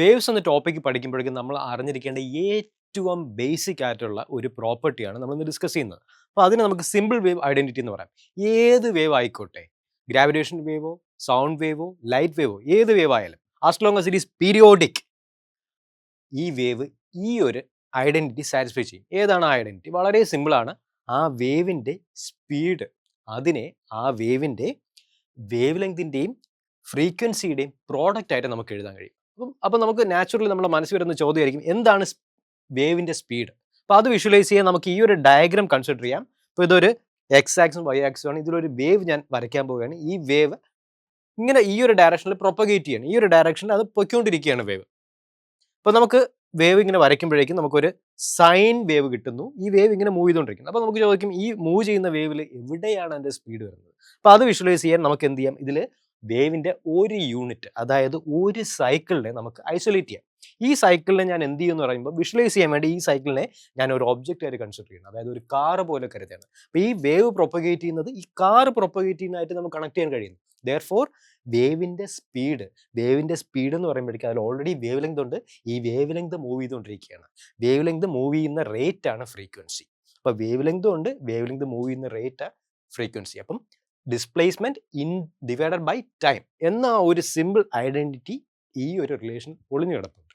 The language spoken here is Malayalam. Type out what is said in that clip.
വേവ്സ് എന്ന ടോപ്പിക്ക് പഠിക്കുമ്പോഴേക്കും നമ്മൾ അറിഞ്ഞിരിക്കേണ്ട ഏറ്റവും ബേസിക് ആയിട്ടുള്ള ഒരു പ്രോപ്പർട്ടിയാണ് നമ്മളിന്ന് ഡിസ്കസ് ചെയ്യുന്നത്. അപ്പോൾ അതിന് നമുക്ക് സിമ്പിൾ വേവ് ഐഡന്റിറ്റി എന്ന് പറയാം. ഏത് വേവ് ആയിക്കോട്ടെ, ഗ്രാവിറ്റേഷൻ വേവോ, സൗണ്ട് വേവോ, ലൈറ്റ് വേവോ, ഏത് വേവ് ആയാലും as long as it is periodic, ഈ വേവ് ഈ ഒരു ഐഡന്റിറ്റി സാറ്റിസ്ഫൈ ചെയ്യും. ഏതാണ് ആ ഐഡന്റിറ്റി? വളരെ സിമ്പിളാണ്. ആ വേവിൻ്റെ സ്പീഡ്, അതിനെ ആ വേവിൻ്റെ വേവ് ലെങ്തിൻ്റെയും ഫ്രീക്വൻസിയുടെയും പ്രോഡക്റ്റ് ആയിട്ട് നമുക്ക് എഴുതാൻ കഴിയും. അപ്പം നമുക്ക് നാച്ചുറലി നമ്മുടെ മനസ്സിൽ വരുന്ന ചോദ്യമായിരിക്കും, എന്താണ് വേവിൻ്റെ സ്പീഡ്? അപ്പോൾ അത് വിഷ്വലൈസ് ചെയ്യാൻ നമുക്ക് ഈ ഒരു ഡയഗ്രാം കൺസിഡർ ചെയ്യാം. ഇപ്പോൾ ഇതൊരു എക്സ് ആക്സും വൈ ആക്സും ആണ്. ഇതിലൊരു വേവ് ഞാൻ വരയ്ക്കാൻ പോവുകയാണ്. ഈ വേവ് ഇങ്ങനെ ഈ ഒരു ഡയറക്ഷനിൽ പ്രൊപ്പഗേറ്റ് ചെയ്യണം. ഈ ഒരു ഡയറക്ഷനിൽ അത് പൊയ്ക്കൊണ്ടിരിക്കുകയാണ് വേവ്. അപ്പോൾ നമുക്ക് വേവ് ഇങ്ങനെ വരയ്ക്കുമ്പോഴേക്കും നമുക്കൊരു സൈൻ വേവ് കിട്ടുന്നു. ഈ വേവ് ഇങ്ങനെ മൂവ് ചെയ്തുകൊണ്ടിരിക്കുന്നു. അപ്പോൾ നമുക്ക് ചോദിക്കും, ഈ മൂവ് ചെയ്യുന്ന വേവിൽ എവിടെയാണ് അതിൻ്റെ സ്പീഡ് വരുന്നത്? അപ്പോൾ അത് വിഷ്വലൈസ് ചെയ്യാൻ നമുക്ക് എന്ത് ചെയ്യാം? ഇതിൽ വേവിൻ്റെ ഒരു യൂണിറ്റ്, അതായത് ഒരു സൈക്കിളിനെ നമുക്ക് ഐസൊലേറ്റ് ചെയ്യാം. ഈ സൈക്കിളിനെ ഞാൻ എന്ത് ചെയ്യുമെന്ന് പറയുമ്പോൾ, വിഷ്വലൈസ് ചെയ്യാൻ വേണ്ടി ഈ സൈക്കിളിനെ ഞാൻ ഒരു ഒബ്ജക്റ്റ് ആയിട്ട് കൺസിഡർ ചെയ്യണം. അതായത് ഒരു കാറ് പോലെ കരുതാണ്. അപ്പോൾ ഈ വേവ് പ്രൊപ്പഗേറ്റ് ചെയ്യുന്നത് ഈ കാറ് പ്രൊപ്പഗേറ്റ് ചെയ്യുന്നതായിട്ട് നമുക്ക് കണക്ട് ചെയ്യാൻ കഴിയുന്നു. ദെയർഫോർ വേവിൻ്റെ സ്പീഡ് എന്ന് പറയുമ്പോഴേക്കും അതിൽ ഓൾറെഡി വേവ് ലെങ്ത് ഉണ്ട്. ഈ വേവ് ലെങ്ത് മൂവ് ചെയ്തുകൊണ്ടിരിക്കുകയാണ്. വേവ് ലെങ്ത് മൂവ് ചെയ്യുന്ന റേറ്റ് ആണ് ഫ്രീക്വൻസി. അപ്പോൾ വേവ് ലെങ്തും ഉണ്ട്, വേവ് ലെങ്ത് മൂവ് ചെയ്യുന്ന റേറ്റ് ഫ്രീക്വൻസി. അപ്പം ഡിസ്പ്ലേസ്മെന്റ് ഡിവൈഡഡ് ബൈ ടൈം എന്ന ഒരു സിമ്പിൾ ഐഡന്റിറ്റി ഈ ഒരു റിലേഷൻ ഒളിഞ്ഞു കിടപ്പുണ്ട്.